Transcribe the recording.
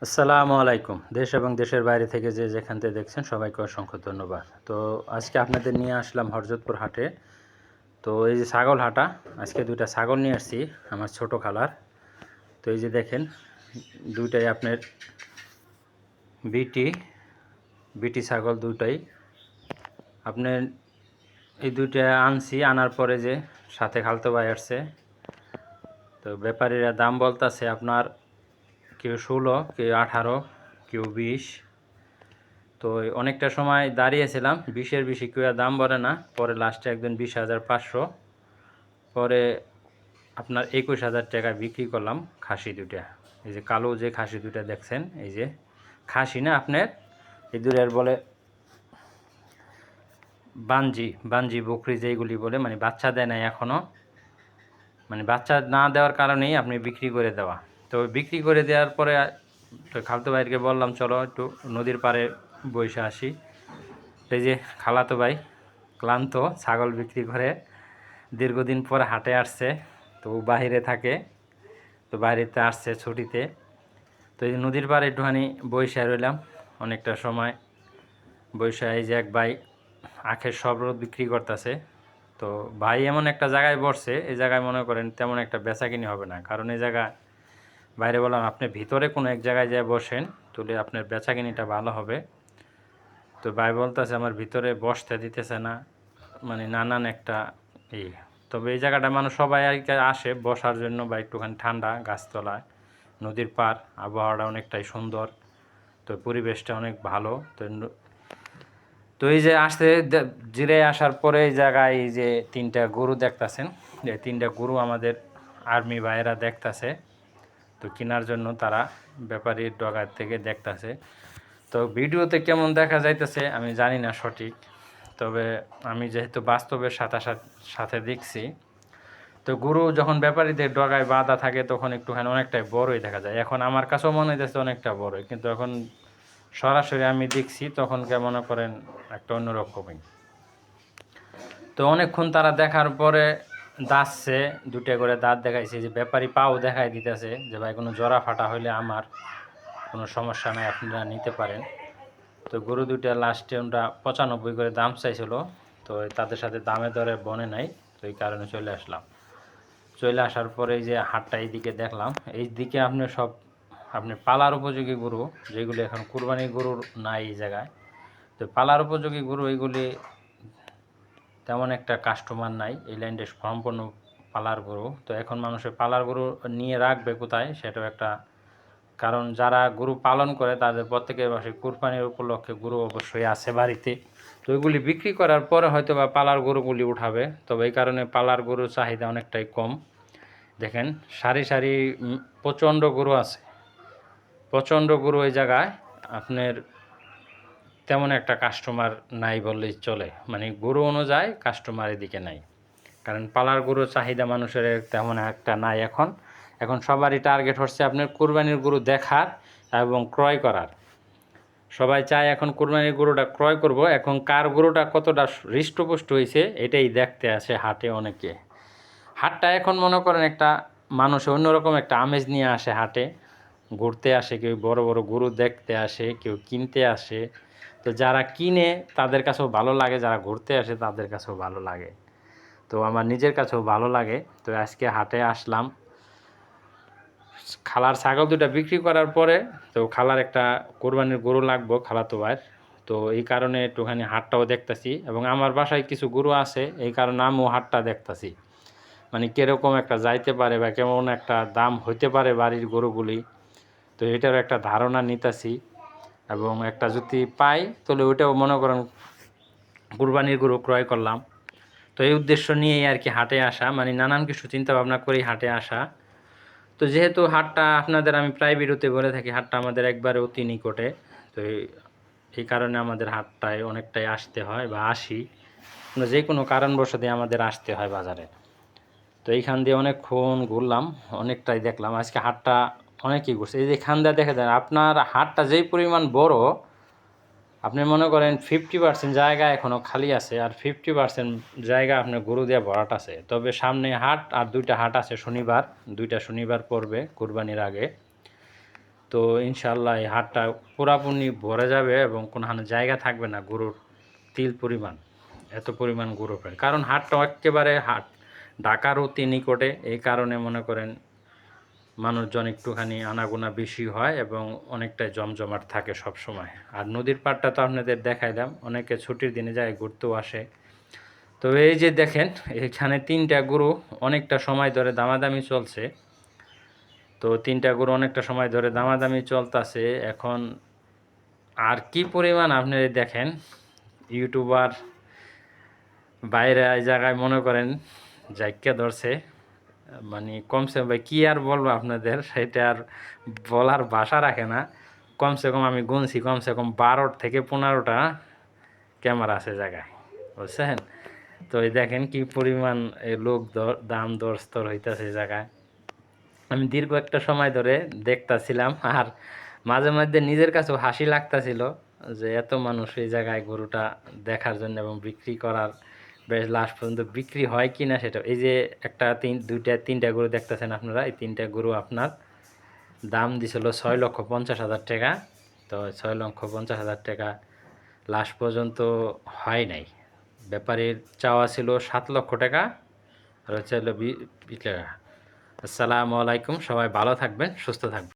আসসালামু আলাইকুম। দেশ এবং দেশের বাইরে থেকে যে যেখান থেকে দেখছেন সবাইকে অসংখ্য ধন্যবাদ। তো আজকে আপনাদের নিয়ে আসলাম হরজতপুর হাটে। তো এই যে ছাগল হাটা, আজকে ২টা ছাগল নিয়ে আসছি আমার ছোট খালার। তো এই যে দেখেন, ২টাই আপনার বিটি বিটি ছাগল ২টাই। আপনার এই ২টা আনছি, আনার পরে যে সাথে খালতো ভাই আসছে। তো ব্যাপারীরা দাম বলতেছে আপনার কেউ ১৬, কেউ ১৮, কেউ ২০। তো অনেকটা সময় দাঁড়িয়েছিলাম, ২০-এর বেশি কেউ দাম বলে না। পরে লাস্টে একজন ২০,৫০০, পরে আপনার ২১,০০০ টাকা বিক্রি করলাম খাসি ২টা। এই যে কালো যে খাসি ২টা দেখছেন, এই যে খাসি না আপনার, এই দুটার বলে বাঞ্জি বকরি যেইগুলি বলে, মানে বাচ্চা দেয় নাই এখনও, মানে বাচ্চা না দেওয়ার কারণেই আপনি বিক্রি করে দেওয়া। তো বিক্রি করে দেওয়ার পরে তো খালতো ভাইকে বললাম চলো একটু নদীর পাড়ে বসে আসি। এই যে খালাতো ভাই ক্লান্ত, ছাগল বিক্রি করে দীর্ঘদিন পর হাটে আসছে। তো বাহিরে থাকে, তো বাইরেতে আসছে ছুটিতে। তো এই নদীর পাড়ে একটুখানি বইসা রইলাম অনেকটা সময়। বইসা এই যে এক ভাই আখের শরবত বিক্রি করতেছে। তো ভাই এমন একটা জায়গায় বসছে, এই জায়গায় মনে করেন তেমন একটা বেচাকিনি হবে না, কারণ এই জায়গায় বাইরে বললাম আপনি ভিতরে কোনো এক জায়গায় যেয়ে বসেন, তাহলে আপনার বেচাকিনিটা ভালো হবে। তো ভাই বলতেছে আমার ভিতরে বসতে দিতেছে না, মানে নানান একটা ই। তবে এই জায়গাটা মানুষ সবাই আর কি আসে বসার জন্য, বা একটুখানি ঠান্ডা, গাছতলায়, নদীর পার, আবহাওয়াটা অনেকটাই সুন্দর, তো পরিবেশটা অনেক ভালো। তো এই যে আসতে জিরে আসার পরে এই জায়গায় এই যে 3টা গরু দেখতাছেন, যে 3টা গরু আমাদের আর্মি ভাইয়েরা দেখতাছে। তো কেনার জন্য তারা ব্যাপারীর ডগার থেকে দেখতাছে। তো ভিডিওতে কেমন দেখা যাইতেছে আমি জানি না সঠিক, তবে আমি যেহেতু বাস্তবের সাথে দেখছি, তো গরু যখন ব্যাপারীদের ডগায় বাঁধা থাকে তখন একটুখানি অনেকটাই বড়ই দেখা যায়। এখন আমার কাছেও মনে হইতেছে অনেকটা বড়ই, কিন্তু এখন সরাসরি আমি দেখছি তখন মনে করেন একটা অন্যরকমই। তো অনেকক্ষণ তারা দেখার পরে দাঁতছে, 2টা করে দাঁত দেখাইছে, যে ব্যাপারী পাও দেখাই দিতেছে যে ভাই কোনো জরা ফাটা হইলে আমার কোনো সমস্যা নাই, আপনারা নিতে পারেন। তো গরু 2টা লাস্টে ওরা 95 করে দাম চাইছিল। তো তাদের সাথে দামে দরে বনে নাই, তো এই কারণে চলে আসলাম। চলে আসার পরে এই যে হাটটা এইদিকে দেখলাম, এই দিকে আপনি সব আপনি পালার উপযোগী গরু, যেগুলি এখন কুরবানির গরুর নাই এই জায়গায়। তো পালার উপযোগী গরু এইগুলি তেমন একটা কাস্টমার নাই, এই লাইনটা সম্পূর্ণ পালার গরু। তো এখন মানুষের পালার গরু নিয়ে রাখবে কোথায়, সেটাও একটা কারণ। যারা গরু পালন করে তাদের প্রত্যেকের বাসায় কুরবানির উপলক্ষে গরু অবশ্যই আছে বাড়িতে। তো ওইগুলি বিক্রি করার পরে হয়তো বা পালার গরুগুলি উঠাবে, তবে এই কারণে পালার গরুর চাহিদা অনেকটাই কম। দেখেন সারি সারি প্রচণ্ড গরু আছে, প্রচণ্ড গরু। এই জায়গায় আপনার তেমন একটা কাস্টমার নাই বললেই চলে, মানে গরু অনুযায়ী কাস্টমার এদিকে নাই। কারণ পালার গরুর চাহিদা মানুষের তেমন একটা নাই এখন। এখন সবারই টার্গেট হচ্ছে আপনার কুরবানির গরু দেখার এবং ক্রয় করার। সবাই চায় এখন কুরবানির গরুটা ক্রয় করব, এখন কার গরুটা কতটা হৃষ্টপুষ্ট হয়েছে এটাই দেখতে আসে হাটে অনেকে। হাটটা এখন মনে করেন একটা মানুষ অন্যরকম একটা আমেজ নিয়ে আসে হাটে, ঘুরতে আসে, কেউ বড় বড় গরু দেখতে আসে, কেউ কিনতে আসে। তো যারা কিনে তাদের কাছেও ভালো লাগে, যারা ঘুরতে আসে তাদের কাছেও ভালো লাগে। তো আমার নিজের কাছেও ভালো লাগে। তো আজকে হাটে আসলাম, খালার ছাগল 2টা বিক্রি করার পরে তো খালার একটা কোরবানির গরু লাগবো খালাতো ভাইয়ের। তো এই কারণে একটুখানি হাটটাও দেখতাছি, এবং আমার বাসায় কিছু গরু আছে, এই কারণে আমিও হাটটা দেখতাছি, মানে কীরকম একটা যাইতে পারে বা কেমন একটা দাম হইতে পারে বাড়ির গরুগুলি। তো এটারও একটা ধারণা নিতেছি, এবং একটা যদি পাই তাহলে ওইটাও মনে করেন কুরবানির গরু ক্রয় করলাম। তো এই উদ্দেশ্য নিয়েই আর কি হাটে আসা, মানে নানান কিছু চিন্তা ভাবনা করেই হাটে আসা। তো যেহেতু হাটটা আপনাদের আমি প্রায় ভিডিওতে বলে থাকি, হাটটা আমাদের একবারে অতি নিকটে। তো এই কারণে আমাদের হাটটায় অনেকটাই আসতে হয় বা আসি, যে কোনো কারণবশত আমাদের আসতে হয় বাজারে। তো এইখান দিয়ে অনেকক্ষণ ঘুরলাম, অনেকটাই দেখলাম। আজকে হাটটা অনেকই ঘুরছে। এই যে এখান দিয়ে দেখা যায় আপনার হাটটা যেই পরিমাণ বড়, আপনি মনে করেন 50% জায়গা এখনও খালি আছে, আর 50% জায়গা আপনার গরু দিয়ে ভরাট আছে। তবে সামনে হাট আর 2টা হাট আছে, শনিবার 2টা শনিবার পড়বে কুরবানির আগে। তো ইনশাল্লাহ এই হাটটা পুরাপুরি ভরে যাবে এবং কোনোখানে জায়গা থাকবে না গরুর তিল পরিমাণ, এত পরিমাণ গরু পায়। কারণ হাটটা একেবারে ঢাকার অতি নিকটে, এই কারণে মনে করেন মানুষজন একটুখানি আনাগোনা বেশি হয় এবং অনেকটাই জমজমাট থাকে সব সময়। আর নদীর পাড়টা তো আপনাদের দেখাইলাম, অনেকে ছুটির দিনে যায় ঘুরতেও আসে। তো এই যে দেখেন এখানে 3টা গরু অনেকটা সময় ধরে দামাদামি চলছে। তো 3টা গরু অনেকটা সময় ধরে দামাদামি চলতেছে। এখন আর কি পরিমাণ আপনারা দেখেন, ইউটিউবার বাইরে এই জায়গায় মনে করেন জায়গা ধরছে, মানে কমসে ভাই কী আর বলবো আপনাদের, সেটা আর বলার ভাষা রাখে না। কমসে কম আমি গুনছি কমসে কম 12 থেকে 15টা ক্যামেরা আছে জায়গায়, বুঝছেন? তো এই দেখেন কি পরিমাণ এই লোক দাম দর স্তর হইতেছে এই জায়গায়। আমি দীর্ঘ একটা সময় ধরে দেখতাছিলাম, আর মাঝে মধ্যে নিজের কাছেও হাসি লাগতাছিল যে এত মানুষ এই জায়গায় গরুটা দেখার জন্য এবং বিক্রি করার, বেশ লাস্ট পর্যন্ত বিক্রি হয় কি না সেটা। এই যে একটা 3টা গরু দেখতেছেন আপনারা, এই 3টা গরু আপনার দাম দিছিল 6,50,000 টাকা। তো 6,50,000 টাকা লাস্ট পর্যন্ত হয় নাই। ব্যাপারীর চাওয়া ছিল 7 লক্ষ টাকা, আর হচ্ছে হলো 20 টাকা। আসসালামু আলাইকুম, সবাই ভালো থাকবেন, সুস্থ থাকবেন।